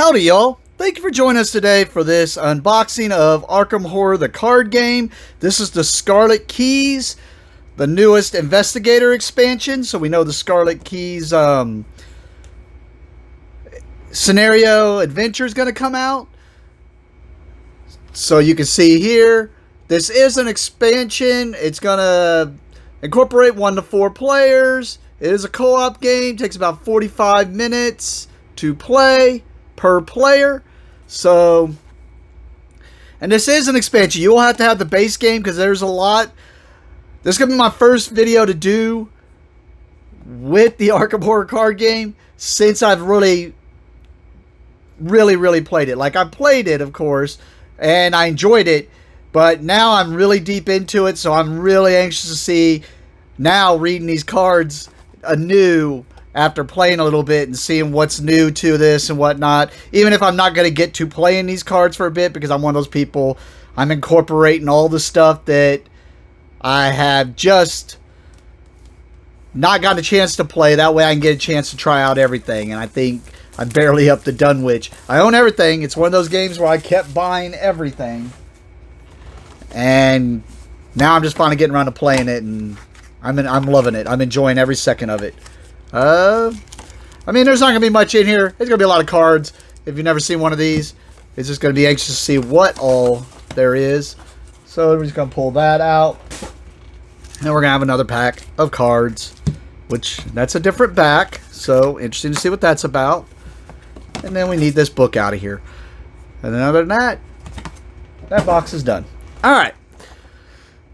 Howdy y'all! Thank you for joining us today for this unboxing of Arkham Horror the card game. This is the Scarlet Keys, the newest Investigator expansion. So we know the Scarlet Keys scenario adventure is going to come out. So you can see here, this is an expansion. It's going to incorporate 1 to 4 players. It is a co-op game. Takes about 45 minutes to play per player. So, and this is an expansion. You will have to have the base game because there's a lot. This is going to be my first video to do with the Arkham Horror card game since I've really played it. Like, I played it, of course, and I enjoyed it, but now I'm really deep into it, so I'm really anxious to see now reading these cards anew after playing a little bit and seeing what's new to this and whatnot. Even if I'm not going to get to playing these cards for a bit because I'm one of those people, I'm incorporating all the stuff that I have just not gotten a chance to play. That way I can get a chance to try out everything. And I think I'm barely up to Dunwich. I own everything. It's one of those games where I kept buying everything. And now I'm just finally getting around to playing it, and I'm loving it. I'm enjoying every second of it. I mean, there's not going to be much in here. There's going to be a lot of cards. If you've never seen one of these, it's just going to be anxious to see what all there is. So we're just going to pull that out. And we're going to have another pack of cards, which that's a different back. So interesting to see what that's about. And then we need this book out of here. And then other than that, that box is done. All right.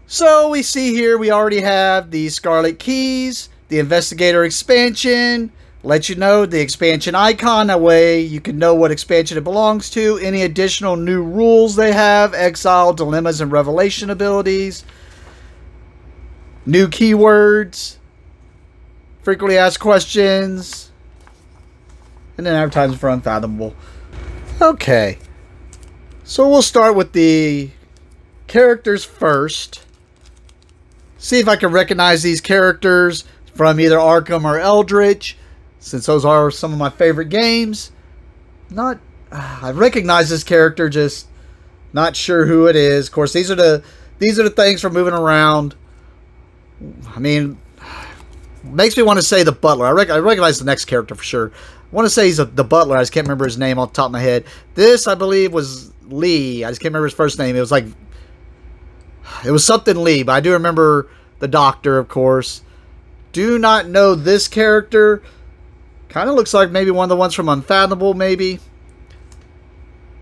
So we see here we already have the Scarlet Keys, the Investigator expansion. Let you know the expansion icon. That way you can know what expansion it belongs to. Any additional new rules they have. Exile, dilemmas, and revelation abilities. New keywords. Frequently asked questions. And then advertising for Unfathomable. Okay. So we'll start with the characters first. See if I can recognize these characters from either Arkham or Eldritch, since those are some of my favorite games. I recognize this character, just not sure who it is. Of course, these are the things for moving around. I mean, makes me want to say the butler. I recognize the next character for sure. I want to say he's the butler. I just can't remember his name off the top of my head. This, I believe, was Lee. I just can't remember his first name. It was something Lee, but I do remember the doctor, of course. Do not know this character. Kind of looks like maybe one of the ones from Unfathomable, maybe.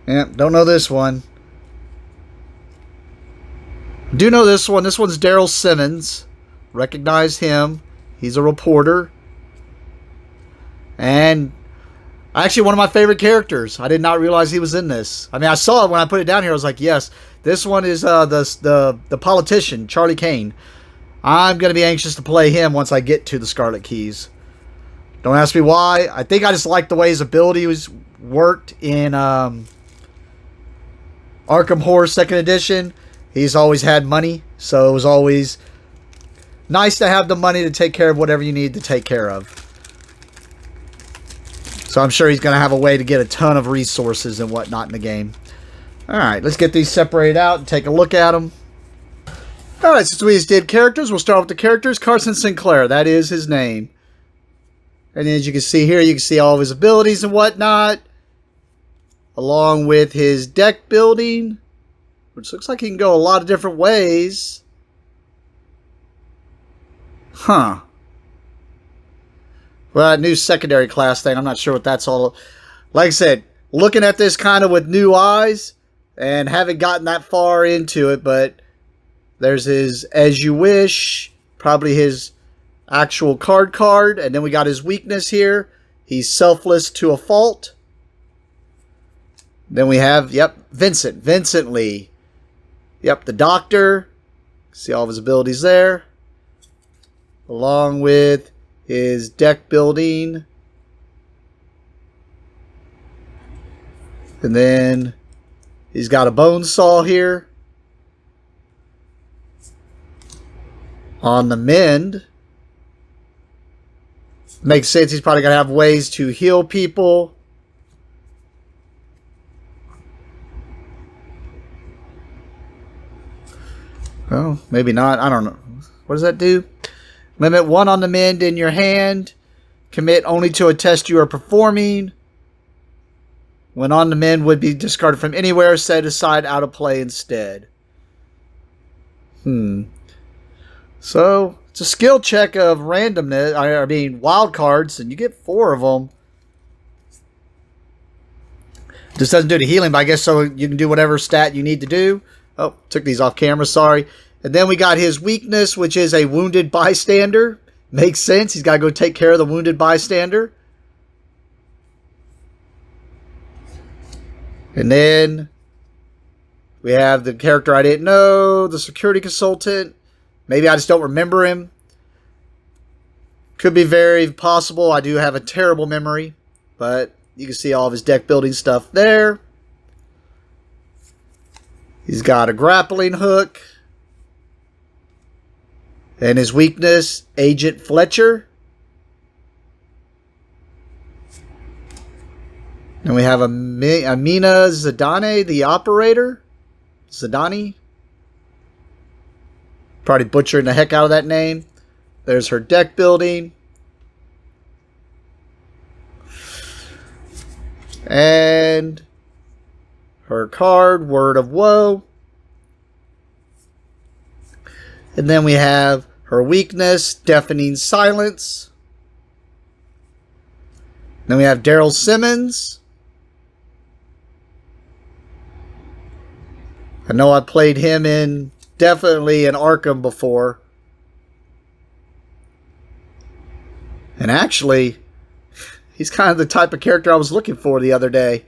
Yeah, don't know this one. Do know this one. This one's Daryl Simmons. Recognize him. He's a reporter. And actually one of my favorite characters. I did not realize he was in this. I mean, I saw it when I put it down here. I was like, yes. This one is the politician, Charlie Kane. I'm going to be anxious to play him once I get to the Scarlet Keys. Don't ask me why. I think I just like the way his ability was worked in Arkham Horror 2nd Edition. He's always had money, so it was always nice to have the money to take care of whatever you need to take care of. So I'm sure he's going to have a way to get a ton of resources and whatnot in the game. Alright, let's get these separated out and take a look at them. Alright, since we just did characters, we'll start with the characters. Carson Sinclair, that is his name. And as you can see here, you can see all of his abilities and whatnot. Along with his deck building, which looks like he can go a lot of different ways. Huh. Well, that new secondary class thing, I'm not sure what that's all. Like I said, looking at this kind of with new eyes, and haven't gotten that far into it, but there's his As You Wish, probably his actual card, and then we got his weakness here. He's selfless to a fault. Then we have, yep, Vincent Lee. Yep, the doctor. See all of his abilities there. Along with his deck building. And then he's got a bone saw here. On the mend. Makes sense. He's probably going to have ways to heal people. Well, maybe not. I don't know. What does that do? Limit 1 on the mend in your hand. Commit only to a test you are performing. When on the mend would be discarded from anywhere, set aside out of play instead. So, it's a skill check of randomness. I mean, wild cards, and you get 4 of them. This doesn't do the healing, but I guess so you can do whatever stat you need to do. Oh, took these off camera, sorry. And then we got his weakness, which is a wounded bystander. Makes sense. He's got to go take care of the wounded bystander. And then we have the character I didn't know, the security consultant. Maybe I just don't remember him. Could be very possible. I do have a terrible memory, but you can see all of his deck building stuff there. He's got a grappling hook. And his weakness, Agent Fletcher. And we have Amina Zadane, the operator. Zadani. Probably butchering the heck out of that name. There's her deck building. And her card, Word of Woe. And then we have her weakness, Deafening Silence. Then we have Daryl Simmons. I know I played him definitely in Arkham before. And actually, he's kind of the type of character I was looking for the other day.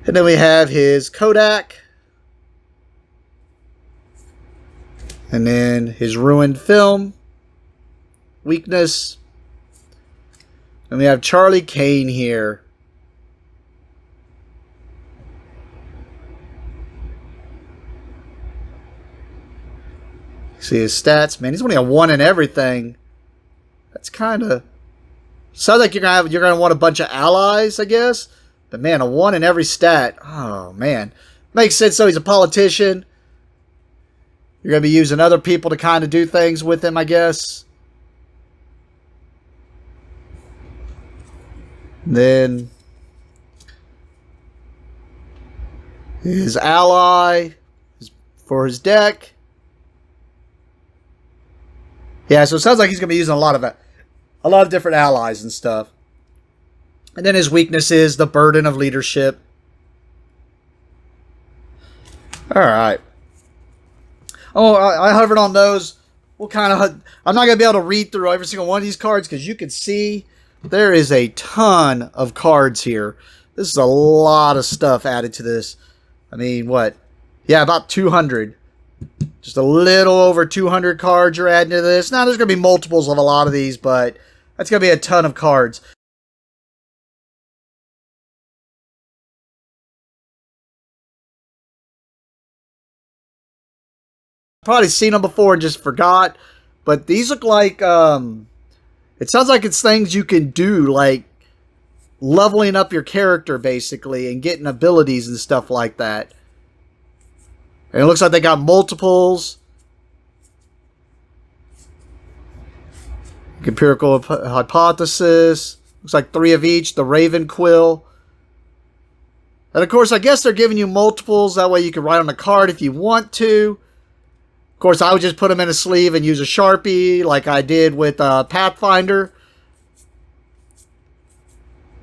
And then we have his Kodak. And then his Ruined Film. Weakness. And we have Charlie Kane here. See his stats. Man, he's only a 1 in everything. That's kind of... Sounds like you're gonna want a bunch of allies, I guess. But man, a 1 in every stat. Oh, man. Makes sense, though. He's a politician. You're going to be using other people to kind of do things with him, I guess. Then his ally for his deck. Yeah, so it sounds like he's going to be using a lot of different allies and stuff. And then his weakness is the burden of leadership. All right. Oh, I hovered on those. I'm not going to be able to read through every single one of these cards because you can see there is a ton of cards here. This is a lot of stuff added to this. I mean, what? Yeah, about 200. Just a little over 200 cards you're adding to this. Now, there's going to be multiples of a lot of these, but that's going to be a ton of cards. Probably seen them before and just forgot, but these look like it sounds like it's things you can do, like leveling up your character basically and getting abilities and stuff like that. And it looks like they got multiples. Empirical hypothesis. Looks like 3 of each. The Raven Quill. And of course, I guess they're giving you multiples. That way you can write on a card if you want to. Of course, I would just put them in a sleeve and use a Sharpie like I did with Pathfinder.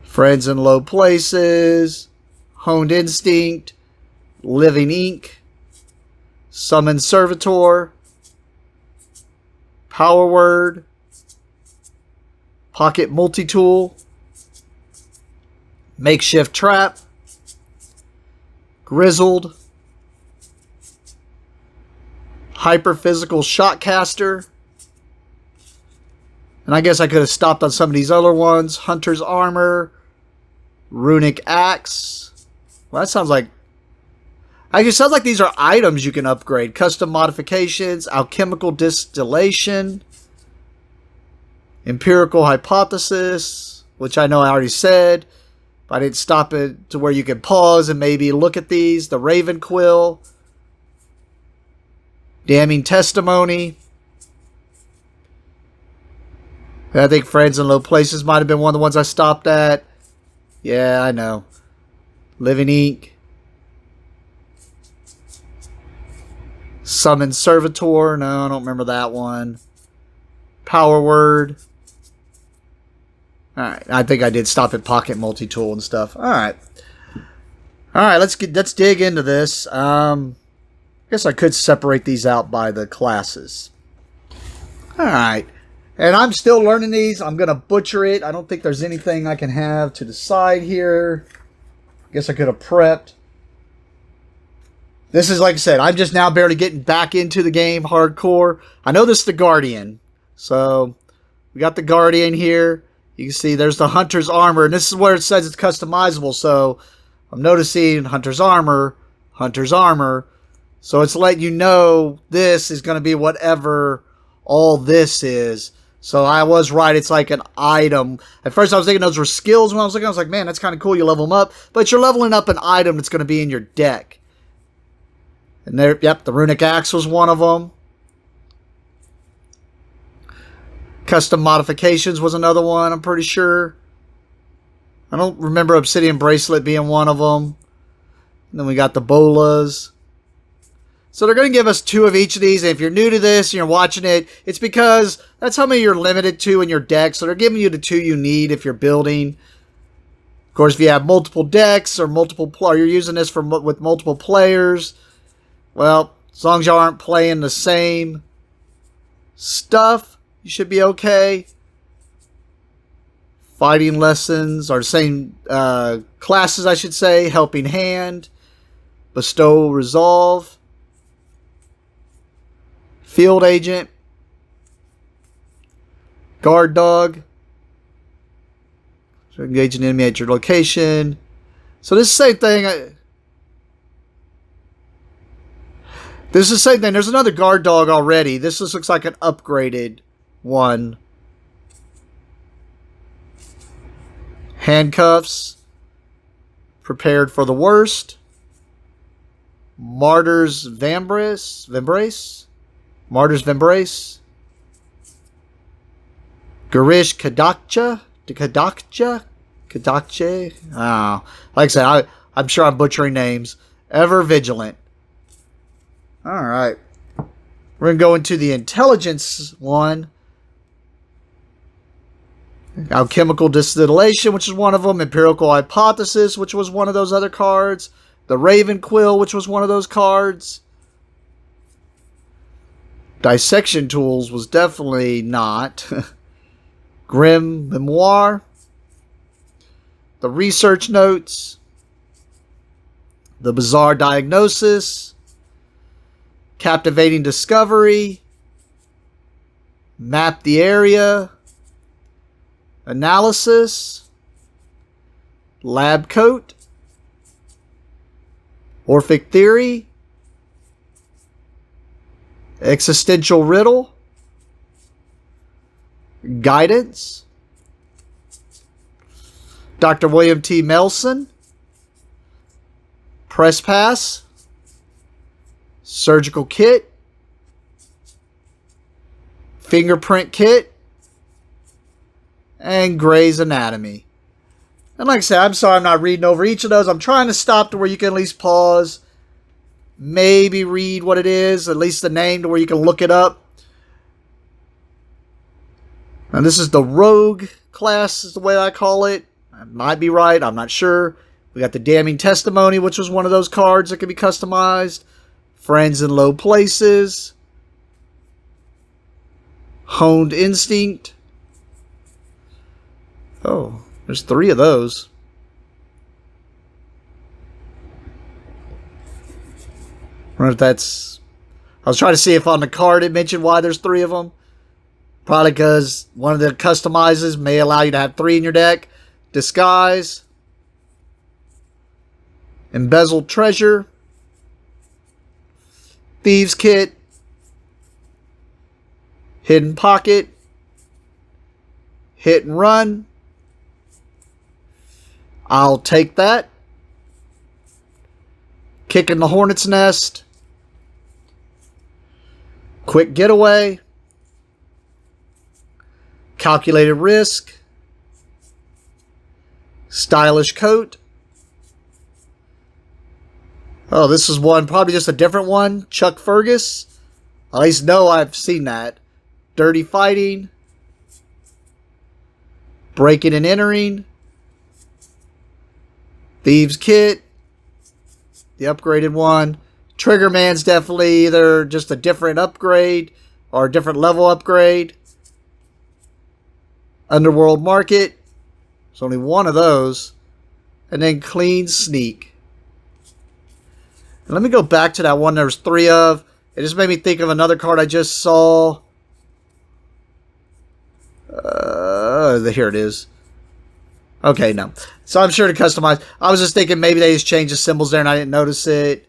Friends in Low Places. Honed Instinct. Living Ink. Summon Servitor. Power Word. Pocket Multi-Tool. Makeshift Trap. Grizzled. Hyperphysical Shotcaster. And I guess I could have stopped on some of these other ones. Hunter's Armor. Runic Axe. Well, that sounds like... Actually, it sounds like these are items you can upgrade. Custom Modifications. Alchemical Distillation. Empirical Hypothesis. Which I know I already said. But I didn't stop it to where you can pause and maybe look at these. The Raven Quill. Damning Testimony. I think Friends in Low Places might have been one of the ones I stopped at. Yeah, I know. Living Ink. Summon Servitor. No, I don't remember that one. Power Word. Alright, I think I did stop at Pocket Multi-Tool and stuff. Alright. Alright, let's dig into this. I guess I could separate these out by the classes. Alright. And I'm still learning these. I'm going to butcher it. I don't think there's anything I can have to the side here. I guess I could have prepped. This is, like I said, I'm just now barely getting back into the game hardcore. I know this is the Guardian. So, we got the Guardian here. You can see there's the Hunter's Armor. And this is where it says it's customizable. So, I'm noticing Hunter's Armor, Hunter's Armor. So, it's letting you know this is going to be whatever all this is. So, I was right. It's like an item. At first, I was thinking those were skills. When I was looking, I was like, man, that's kind of cool. You level them up. But you're leveling up an item that's going to be in your deck. And there, yep, the Runic Axe was one of them. Custom Modifications was another one, I'm pretty sure. I don't remember Obsidian Bracelet being one of them. And then we got the Bolas. So they're going to give us 2 of each of these. And if you're new to this and you're watching it, it's because that's how many you're limited to in your deck. So they're giving you the 2 you need if you're building. Of course, if you have multiple decks or you're using this with multiple players, well, as long as y'all aren't playing the same stuff, you should be okay. Fighting Lessons, or the same classes, I should say. Helping Hand, Bestow Resolve, Field Agent, Guard Dog. So engage an enemy at your location. So this is the same thing. This is the same thing. There's another Guard Dog already. This just looks like an upgraded one. Handcuffs. Prepared for the Worst. Martyr's Vembrace. Martyr's Vembrace. Garish Kadakche. Oh, like I said, I'm sure I'm butchering names. Ever Vigilant. Alright. We're going to go into the Intelligence one. Alchemical Distillation, which is one of them. Empirical Hypothesis, which was one of those other cards. The Raven Quill, which was one of those cards. Dissection Tools was definitely not. Grim Memoir. The Research Notes. The Bizarre Diagnosis. Captivating Discovery. Map the Area. Analysis. Lab Coat. Orphic Theory. Existential Riddle. Guidance. Dr. William T. Melson. Press Pass. Surgical Kit. Fingerprint Kit. And Grey's Anatomy. And like I said, I'm sorry I'm not reading over each of those. I'm trying to stop to where you can at least pause. Maybe read what it is. At least the name to where you can look it up. And this is the Rogue class is the way I call it. I might be right. I'm not sure. We got the Damning Testimony, which was one of those cards that can be customized. Friends in Low Places. Honed Instinct. Oh, there's 3 of those. I wonder if that's... I was trying to see if on the card it mentioned why there's 3 of them. Probably because one of the customizes may allow you to have 3 in your deck. Disguise. Embezzled Treasure. Thieves Kit. Hidden Pocket. Hit and Run. I'll Take That. Kick in the Hornet's Nest. Quick getaway. Calculated risk. Stylish coat. Oh, this is one, probably just a different one. Chuck Fergus. At least know I've seen that. Dirty Fighting. Breaking and Entering. Thieves Kit. The upgraded one. Trigger Man's definitely either just a different upgrade or a different level upgrade. Underworld Market. There's only one of those. And then Clean Sneak. And let me go back to that one there was 3 of. It just made me think of another card I just saw. Here it is. Okay, no. So I'm sure to customize. I was just thinking maybe they just changed the symbols there and I didn't notice it.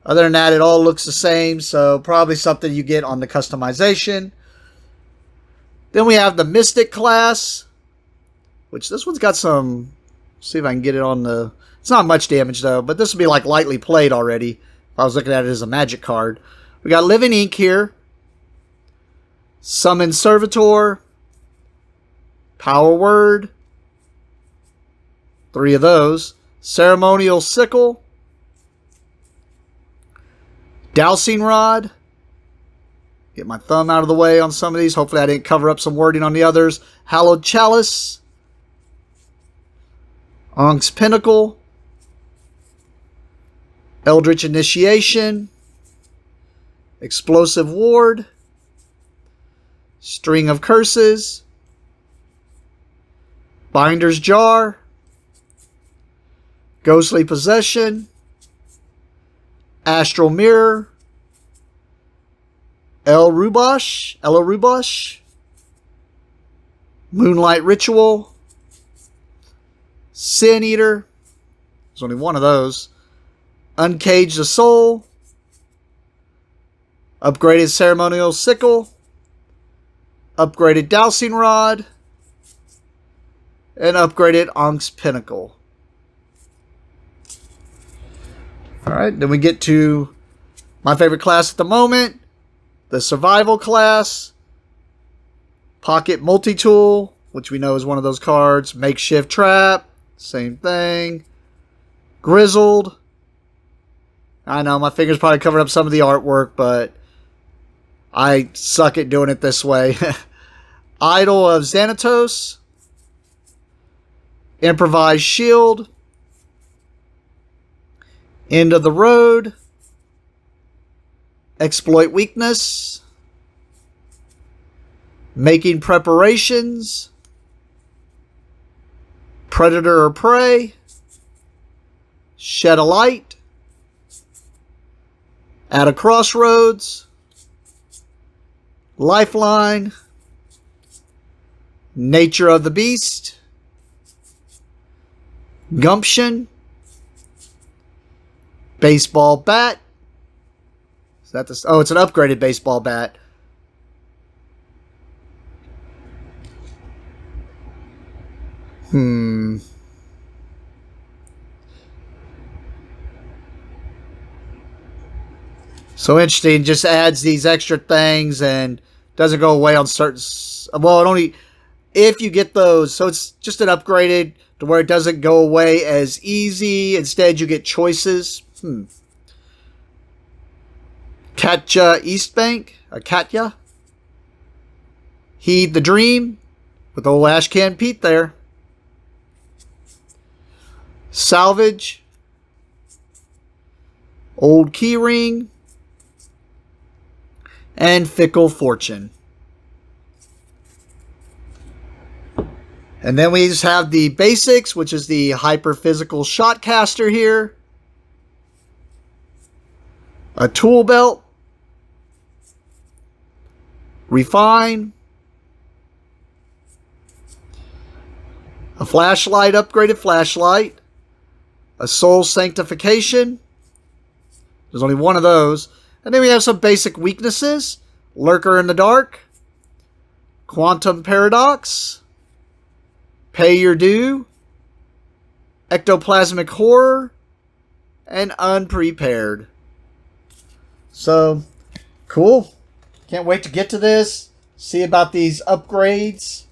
Other than that, it all looks the same. So probably something you get on the customization. Then we have the Mystic class. Which this one's got some... See if I can get it on the... It's not much damage though. But this would be like lightly played already. If I was looking at it as a magic card. We got Living Ink here. Summon Servitor. Power Word. 3 of those. Ceremonial Sickle. Dowsing Rod. Get my thumb out of the way on some of these. Hopefully I didn't cover up some wording on the others. Hallowed Chalice. Ank's Pinnacle. Eldritch Initiation. Explosive Ward. String of Curses. Binder's Jar. Ghostly Possession. Astral Mirror. El Rubosh. Moonlight Ritual. Sin Eater. There's only one of those. Uncage the Soul. Upgraded Ceremonial Sickle. Upgraded Dowsing Rod. And upgraded Ank's Pinnacle. Alright, then we get to my favorite class at the moment. The Survival class. Pocket Multi-Tool, which we know is one of those cards. Makeshift Trap. Same thing. Grizzled. I know, my fingers probably covered up some of the artwork, but I suck at doing it this way. Idol of Xanatos. Improvised Shield. End of the Road. Exploit Weakness. Making Preparations. Predator or Prey. Shed a Light. At a Crossroads. Lifeline. Nature of the Beast. Gumption. Baseball Bat. Is that this? Oh, it's an upgraded baseball bat. So interesting. Just adds these extra things and doesn't go away on certain... Well, it only... If you get those. So it's just an upgraded to where it doesn't go away as easy. Instead, you get choices. Katja Eastbank. Katya. Heed the Dream. With old Ashcan Pete there. Salvage. Old Keyring. And Fickle Fortune. And then we just have the basics, which is the Hyperphysical Shotcaster here. A tool belt. Refine. A flashlight, upgraded flashlight. A soul sanctification. There's only one of those. And then we have some basic weaknesses. Lurker in the Dark. Quantum Paradox. Pay Your Due. Ectoplasmic Horror. And Unprepared. So, cool. Can't wait to get to this. See about these upgrades,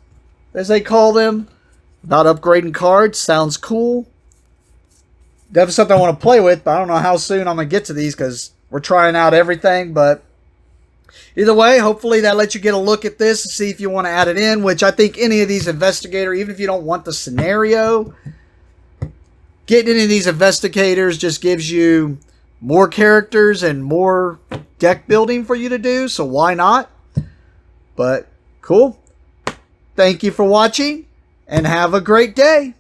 as they call them. About upgrading cards. Sounds cool. Definitely something I want to play with, but I don't know how soon I'm going to get to these because we're trying out everything. But either way, hopefully that lets you get a look at this and see if you want to add it in, which I think any of these Investigator, even if you don't want the scenario, getting any of these Investigators just gives you more characters and more deck building for you to do, so why not? But cool. Thank you for watching, and have a great day.